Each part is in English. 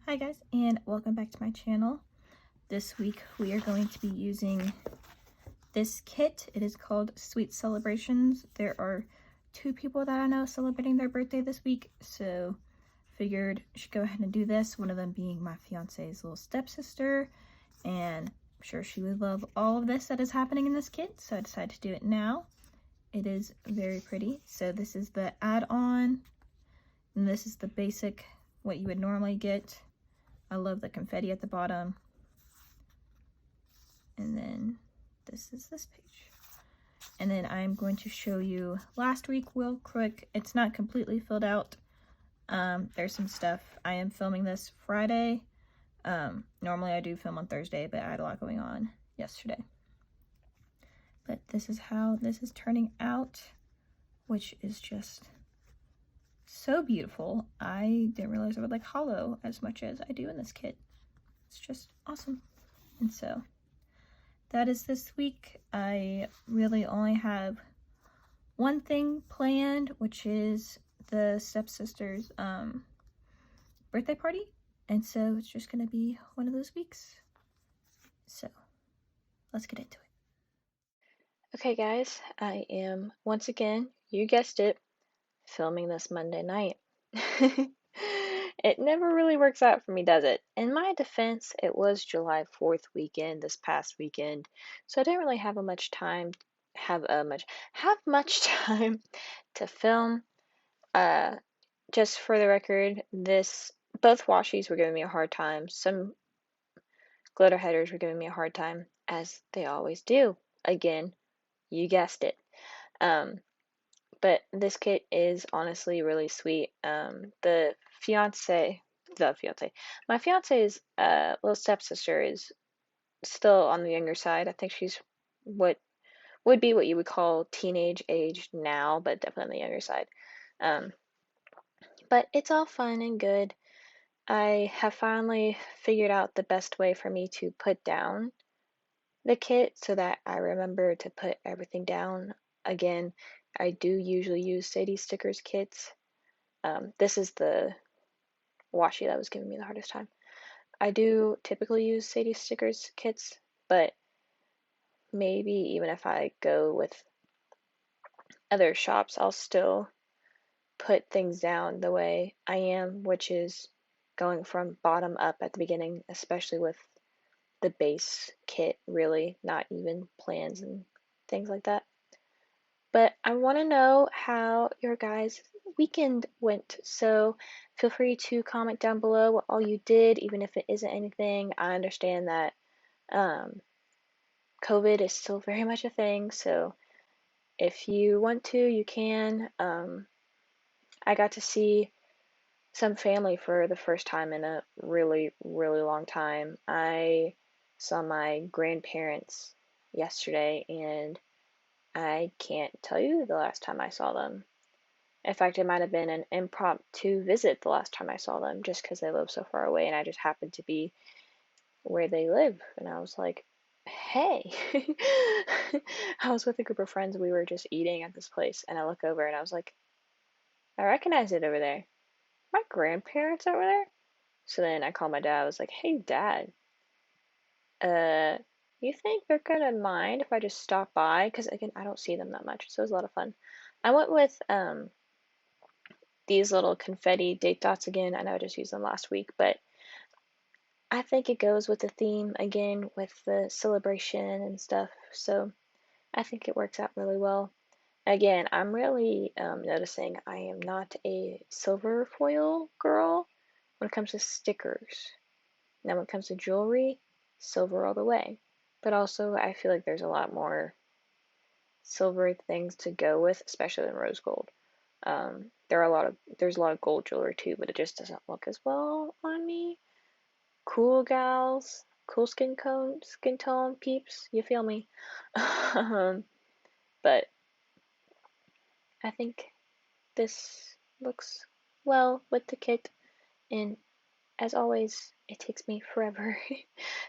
Hi guys, and welcome back to my channel. This week we are going to be using this kit. It is called Sweet Celebrations. There are two people that I know celebrating their birthday this week, so figured I should go ahead and do this. One of them being my fiance's little stepsister, and I'm sure she would love all of this that is happening in this kit, so I decided to do it now. It is very pretty. So this is the add-on, and this is the basic, what you would normally get. I love the confetti at the bottom. And then this is this page. And then I'm going to show you last week real quick. It's not completely filled out. There's some stuff. I am filming this Friday. Normally I do film on Thursday, but I had a lot going on yesterday. But this is how this is turning out, which is just so beautiful. I didn't realize I would like hollow as much as I do in this kit. It's just awesome. And so that is this week. I really only have one thing planned, which is the stepsister's birthday party. And so it's just gonna be one of those weeks. So let's get into it. Okay, guys, I am once again, you guessed it, filming this Monday night. It never really works out for me, does it? In my defense, it was July 4th weekend, this past weekend, so I didn't really have much time, have much time to film. Just for the record, both washies were giving me a hard time. Some glitter headers were giving me a hard time, as they always do. Again, you guessed it. But this kit is honestly really sweet. My fiance's little stepsister is still on the younger side. I think she's what would be what you would call teenage age now, but definitely on the younger side. Um, but it's all fun and good. I have finally figured out the best way for me to put down the kit so that I remember to put everything down. Again, I do usually use Sadie stickers kits. This is the washi that was giving me the hardest time. I do typically use Sadie stickers kits, but maybe even if I go with other shops, I'll still put things down the way I am, which is going from bottom up at the beginning, especially with the base kit, really, not even plans and things like that. But I want to know how your guys' weekend went. So feel free to comment down below what all you did, even if it isn't anything. I understand that um, COVID is still very much a thing. So if you want to, you can. I got to see some family for the first time in a really, really long time. I saw my grandparents yesterday, and I can't tell you the last time I saw them. In fact, it might have been an impromptu visit the last time I saw them, just because they live so far away and I just happened to be where they live. And I was like, hey. I was with a group of friends. We were just eating at this place, and I look over and I was like, I recognize it over there. My grandparents over there? So then I called my dad. I was like, hey, Dad, uh, you think they're gonna mind if I just stop by? Because again, I don't see them that much, so it was a lot of fun. I went with these little confetti date dots again. I know I just used them last week, but I think it goes with the theme again with the celebration and stuff. So I think it works out really well. Again, I'm really noticing I am not a silver foil girl when it comes to stickers. Now, when it comes to jewelry, silver all the way. But also, I feel like there's a lot more silver things to go with, especially in rose gold. There's a lot of gold jewelry too, but it just doesn't look as well on me. Cool gals, cool skin tone peeps, you feel me? But I think this looks well with the kit, and as always, it takes me forever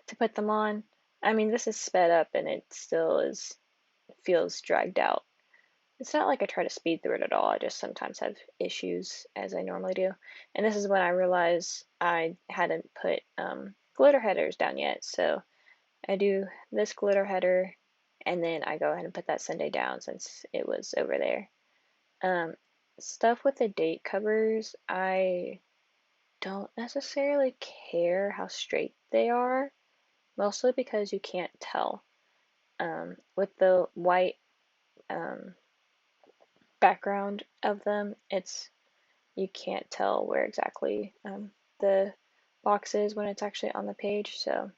to put them on. I mean, this is sped up and it still feels dragged out. It's not like I try to speed through it at all. I just sometimes have issues as I normally do. And this is when I realized I hadn't put glitter headers down yet. So I do this glitter header and then I go ahead and put that Sunday down since it was over there. Um, Stuff with the date covers, I don't necessarily care how straight they are, mostly because you can't tell. With the white um, background of them, you can't tell where exactly the box is when it's actually on the page, so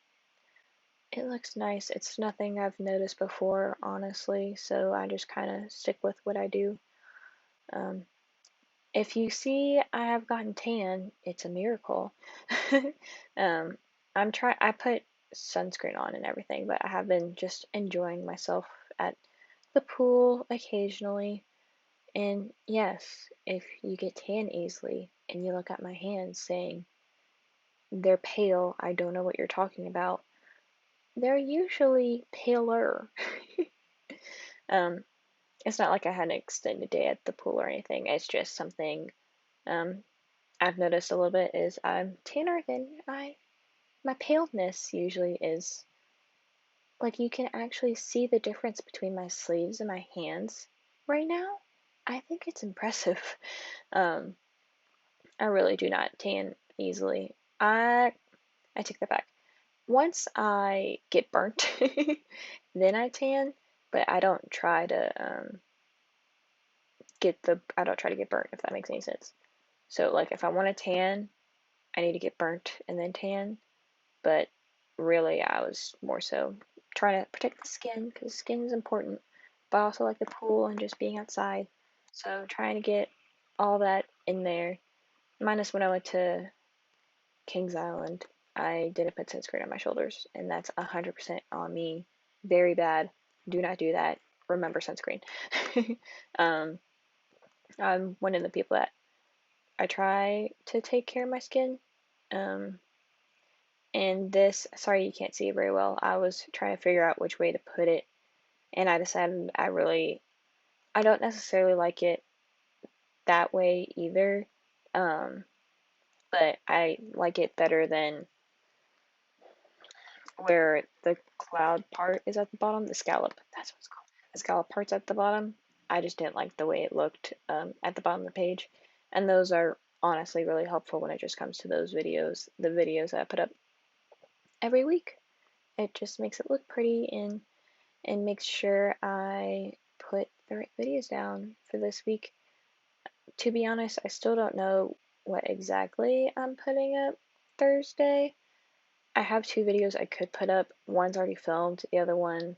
it looks nice. It's nothing I've noticed before, honestly, so I just kind of stick with what I do. Um, if you see I have gotten tan, it's a miracle. um, I put sunscreen on and everything, but I have been just enjoying myself at the pool occasionally. And yes, if you get tan easily and you look at my hands saying they're pale, I don't know what you're talking about. They're usually paler. um, it's not like I had an extended day at the pool or anything. It's just something um, I've noticed a little bit is I'm tanner than my paleness usually is. Like you can actually see the difference between my sleeves and my hands right now. I think it's impressive. Um, I really do not tan easily. I take that back. Once I get burnt, then I tan, but I don't try to get burnt if that makes any sense. So like if I want to tan, I need to get burnt and then tan, but really I was more so trying to protect the skin because skin is important, but I also like the pool and just being outside. So trying to get all that in there. Minus when I went to Kings Island, I didn't put sunscreen on my shoulders, and that's 100% on me. Very bad. Do not do that. Remember sunscreen. um, I'm one of the people that I try to take care of my skin. Um, and this, sorry you can't see it very well. I was trying to figure out which way to put it, and I decided I don't necessarily like it that way either. Um, but I like it better than where the cloud part is at the bottom, the scallop, that's what it's called. The scallop part's at the bottom. I just didn't like the way it looked at the bottom of the page. And those are honestly really helpful when it just comes to those videos, the videos that I put up every week. It just makes it look pretty and makes sure I put the right videos down for this week. To be honest, I still don't know what exactly I'm putting up Thursday. I have two videos I could put up. One's already filmed, the other one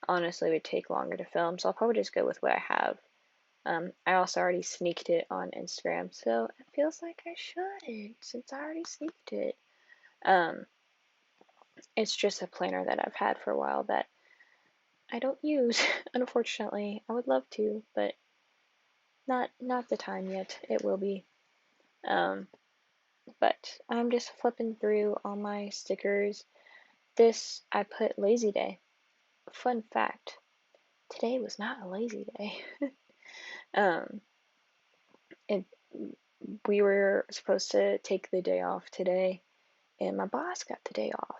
honestly would take longer to film, so I'll probably just go with what I have. I also already sneaked it on Instagram, so it feels like I shouldn't since I already sneaked it. Um, it's just a planner that I've had for a while that I don't use, unfortunately. I would love to, but not the time yet. It will be. Um, but I'm just flipping through all my stickers. This I put lazy day. Fun fact, today was not a lazy day. um, it, we were supposed to take the day off today, and my boss got the day off.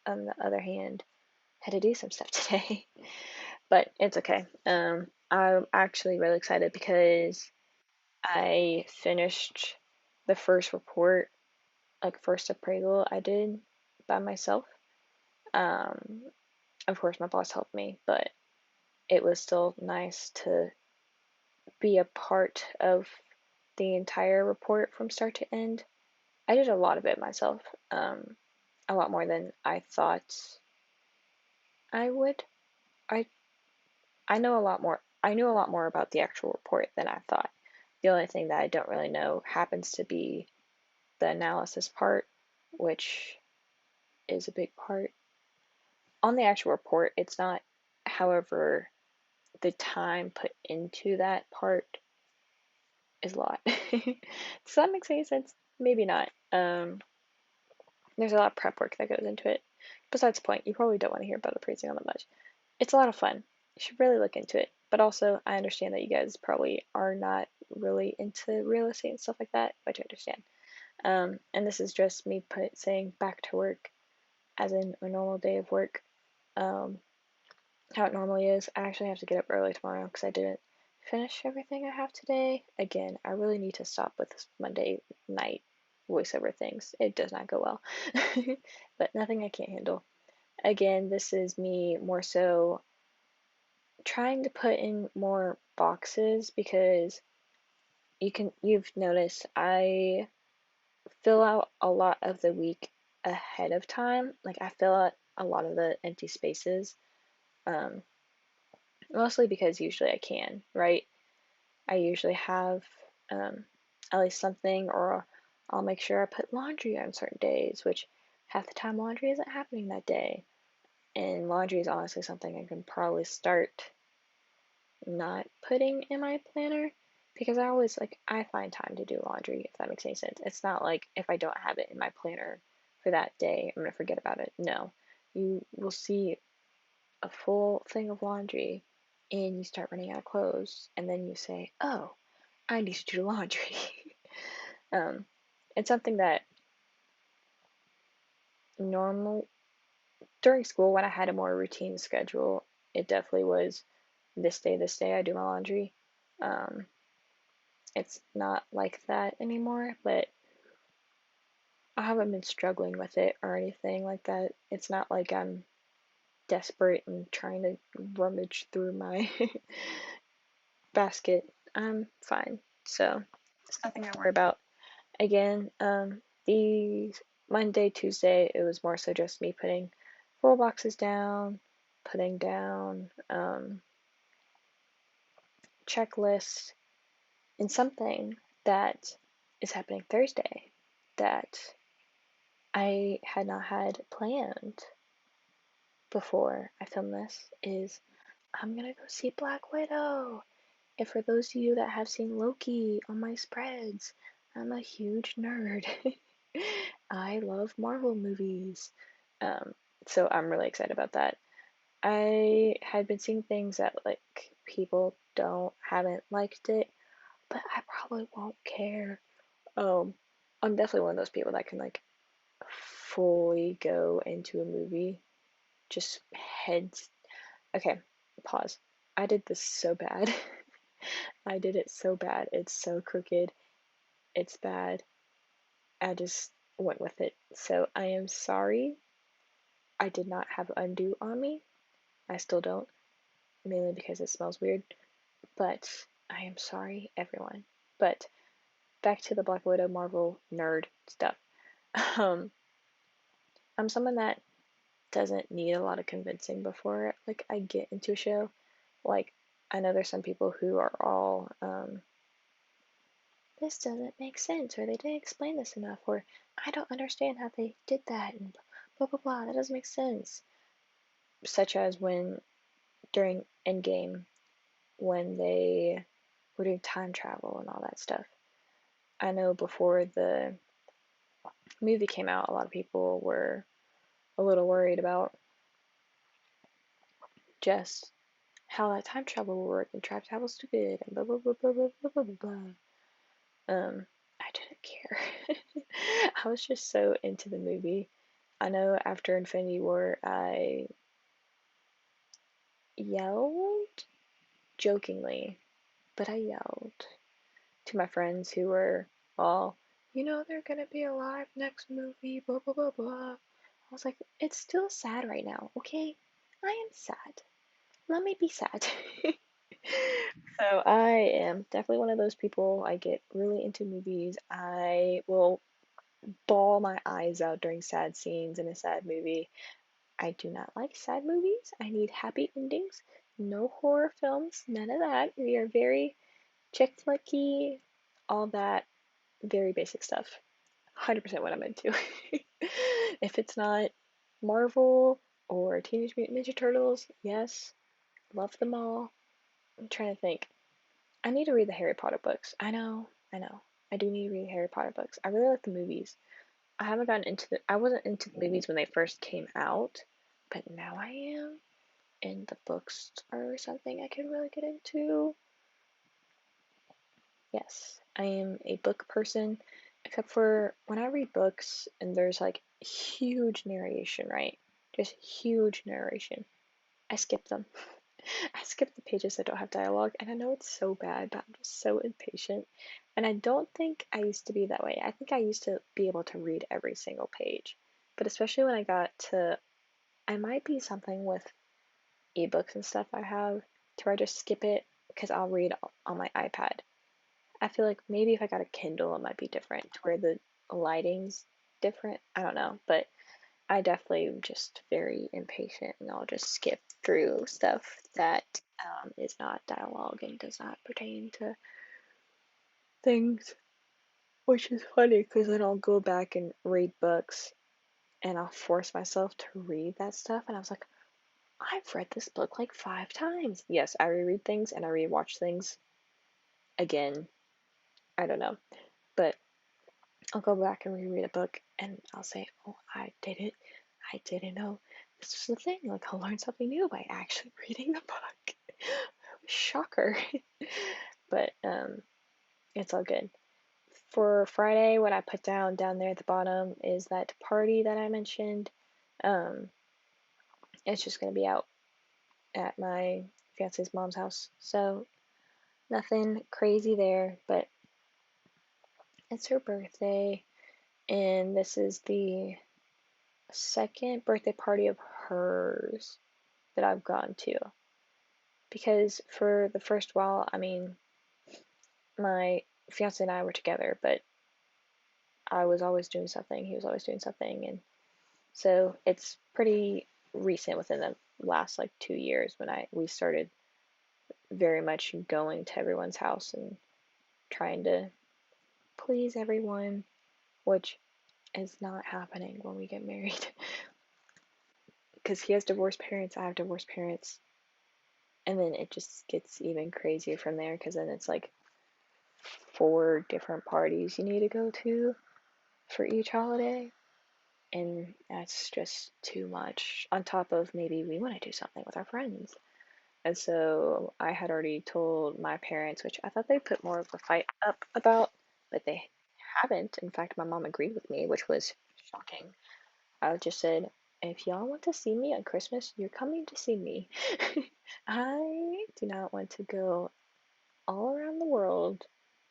On the other hand, had to do some stuff today, but it's okay. I'm actually really excited because I finished the first report, like first appraisal I did by myself. Um, of course, my boss helped me, but it was still nice to be a part of the entire report from start to end. I did a lot of it myself, a lot more than I thought I would. I I know a lot more. I knew a lot more about the actual report than I thought. The only thing that I don't really know happens to be the analysis part, which is a big part. On the actual report, it's not. However, the time put into that part is a lot. Does that make any sense? Maybe not. There's a lot of prep work that goes into it. Besides the point, you probably don't want to hear about appraising all that much. It's a lot of fun. You should really look into it. But also, I understand that you guys probably are not really into real estate and stuff like that, which I understand. And this is just me saying back to work, as in a normal day of work, um, how it normally is. I actually have to get up early tomorrow because I didn't finish everything I have today. Again, I really need to stop with this Monday night voiceover things. It does not go well. But nothing I can't handle. Again, this is me more so trying to put in more boxes because you've noticed I fill out a lot of the week ahead of time. Like I fill out a lot of the empty spaces. Um, Mostly because usually I can, right? I usually have um, at least something, or I'll make sure I put laundry on certain days, which half the time laundry isn't happening that day. And laundry is honestly something I can probably start not putting in my planner because I always I find time to do laundry, if that makes any sense. It's not like if I don't have it in my planner for that day, I'm gonna forget about it. No. You will see a full thing of laundry and you start running out of clothes and then you say, "Oh, I need to do laundry." um, it's something that normal during school when I had a more routine schedule, it definitely was this day I do my laundry. Um, it's not like that anymore, but I haven't been struggling with it or anything like that. It's not like I'm desperate and trying to rummage through my basket. I'm fine. So it's nothing I worry about. Again, the Monday, Tuesday, it was more so just me putting full boxes down, putting down checklists, and something that is happening Thursday that I had not had planned before I filmed this is I'm gonna go see Black Widow. And for those of you that have seen Loki on my spreads, I'm a huge nerd. I love Marvel movies. Um, so I'm really excited about that. I had been seeing things that people don't haven't liked it, but I probably won't care. Um, I'm definitely one of those people that can fully go into a movie, just heads. Okay, pause. I did this so bad. I did it so bad. It's so crooked. It's bad. I just went with it. So I am sorry. I did not have undo on me. I still don't, mainly because it smells weird. But I am sorry, everyone. But back to the Black Widow Marvel nerd stuff. Um, I'm someone that doesn't need a lot of convincing before I get into a show. Like I know there's some people who are all this doesn't make sense, or they didn't explain this enough, or I don't understand how they did that, and blah blah blah, that doesn't make sense. Such as when during Endgame, when they were doing time travel and all that stuff. I know before the movie came out, a lot of people were a little worried about just how that time travel would work and time travel stupid and blah blah blah blah blah blah blah blah. I didn't care. I was just so into the movie. I know after Infinity War, I yelled jokingly, but I yelled to my friends who were all, they're gonna be alive next movie, blah blah blah blah. I was like, it's still sad right now, okay? I am sad. Let me be sad. So I am definitely one of those people. I get really into movies. I will bawl my eyes out during sad scenes in a sad movie. I do not like sad movies. I need happy endings. No horror films, none of that. We are very chick flicky, all that very basic stuff. 100% what I'm into. If it's not Marvel or Teenage Mutant Ninja Turtles, yes, love them all. I'm trying to think. I need to read the Harry Potter books. I know, I know. I do need to read the Harry Potter books. I really like the movies. I haven't gotten into I wasn't into the movies when they first came out, but now I am. and the books are something I could really get into. Yes, I am a book person, except for when I read books and there's like huge narration, right? Just huge narration. I skip them. I skip the pages that don't have dialogue, and I know it's so bad, but I'm just so impatient. And I don't think I used to be that way. I think I used to be able to read every single page. But especially when I got to, I might be something with ebooks and stuff I have to where I just skip it because I'll read on my iPad. I feel like maybe if I got a Kindle, it might be different, to where the lighting's different. I don't know, but I definitely am just very impatient and I'll just skip through stuff that is not dialogue and does not pertain to things, which is funny because then I'll go back and read books and I'll force myself to read that stuff. And I was like, I've read this book like 5 times. Yes, I reread things and I rewatch things again. I don't know, but I'll go back and reread a book and I'll say, oh, I didn't know this was the thing. Like, I'll learn something new by actually reading the book. Shocker. But it's all good. For Friday, what I put down there at the bottom is that party that I mentioned. Um, it's just gonna be out at my fiance's mom's house. So nothing crazy there, but it's her birthday, and this is the second birthday party of hers that I've gone to. Because for the first while, I mean, my fiance and I were together, but I was always doing something, he was always doing something, and so it's pretty recent within the last like 2 years when we started very much going to everyone's house and trying to please everyone, which is not happening when we get married. Because he has divorced parents, I have divorced parents, and then it just gets even crazier from there because then it's like 4 different parties you need to go to for each holiday, and that's just too much. On top of maybe we want to do something with our friends. And so I had already told my parents, which I thought they'd put more of a fight up about, but they haven't. In fact, my mom agreed with me, which was shocking. I just said, if y'all want to see me on Christmas, you're coming to see me. I do not want to go all around the world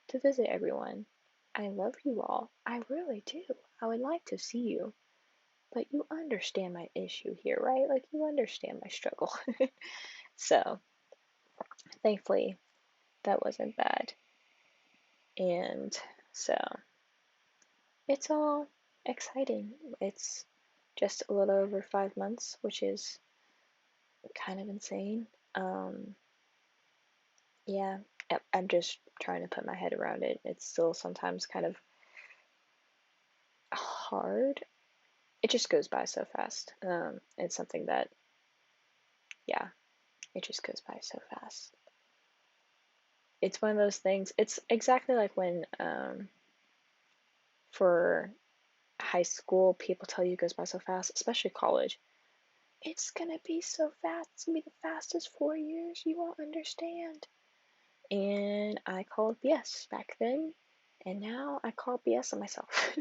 to visit everyone. I love you all. I really do. I would like to see you. But you understand my issue here, right? Like, you understand my struggle. So, thankfully, that wasn't bad. And so, it's all exciting. It's just a little over 5 months, which is kind of insane. Yeah, I'm just trying to put my head around it. It's still sometimes kind of hard. It just goes by so fast. It's something that, yeah, it just goes by so fast. It's one of those things. It's exactly like when, for high school, people tell you it goes by so fast, especially college. It's gonna be so fast. It's gonna be the fastest 4 years. You won't understand. And I called BS back then, and now I call BS on myself.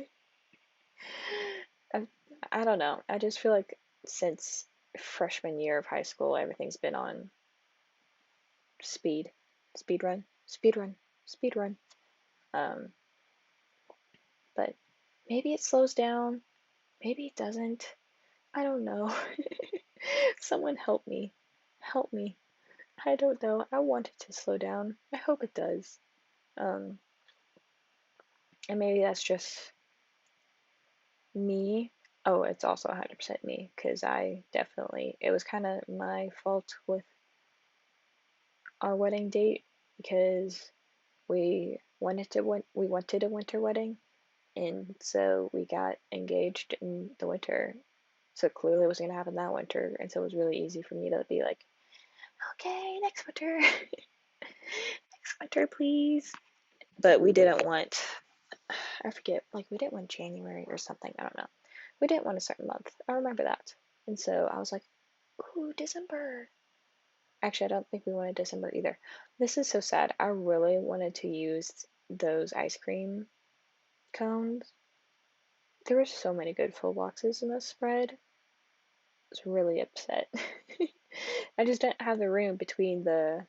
I, I don't know. I just feel like since freshman year of high school, everything's been on speed, speed run, speed run, speed run. Um, but maybe it slows down, maybe it doesn't. I don't know. Someone help me. Help me. I don't know. I want it to slow down. I hope it does. Um, and maybe that's just me. Oh, it's also 100% me because it was kind of my fault with our wedding date because we wanted a winter wedding, and so we got engaged in the winter. So clearly it wasn't gonna happen that winter, and so it was really easy for me to be like, okay, next winter, next winter, please. But we didn't want, I forget, like we didn't want January or something. I don't know. We didn't want a certain month. I remember that, and so I was like, ooh, December. Actually, I don't think we wanted December either. This is so sad. I really wanted to use those ice cream cones. There were so many good full boxes in this spread. I was really upset. I just didn't have the room between the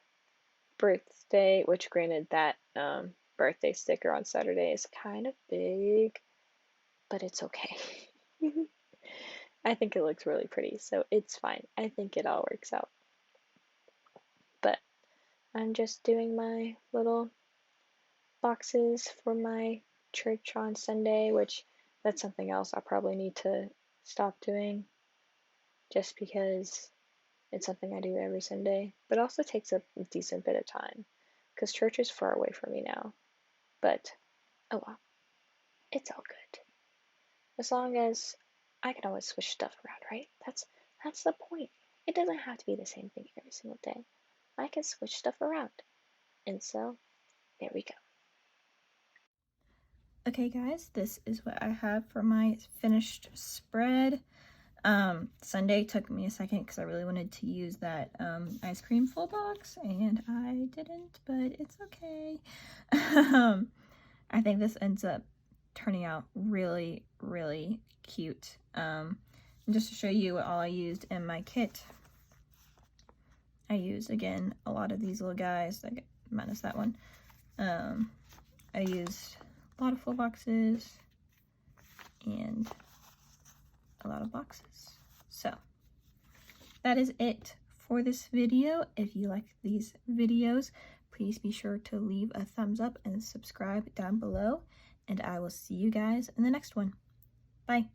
birthday, which granted that birthday sticker on Saturday is kind of big, but it's okay. I think it looks really pretty, so it's fine. I think it all works out. But I'm just doing my little boxes for my church on Sunday, which that's something else I'll probably need to stop doing just because it's something I do every Sunday, but also takes a decent bit of time because church is far away from me now. But oh well, it's all good. As long as I can always switch stuff around, right? That's the point. It doesn't have to be the same thing every single day. I can switch stuff around. And so, there we go. Okay guys, this is what I have for my finished spread. Sunday took me a second because I really wanted to use that ice cream full box and I didn't, but it's okay. I think this ends up turning out really, really cute. Just to show you what all I used in my kit, I used, again, a lot of these little guys, like, minus that one. I used a lot of full boxes and a lot of boxes. So that is it for this video. If you like these videos, please be sure to leave a thumbs up and subscribe down below, and I will see you guys in the next one. Bye.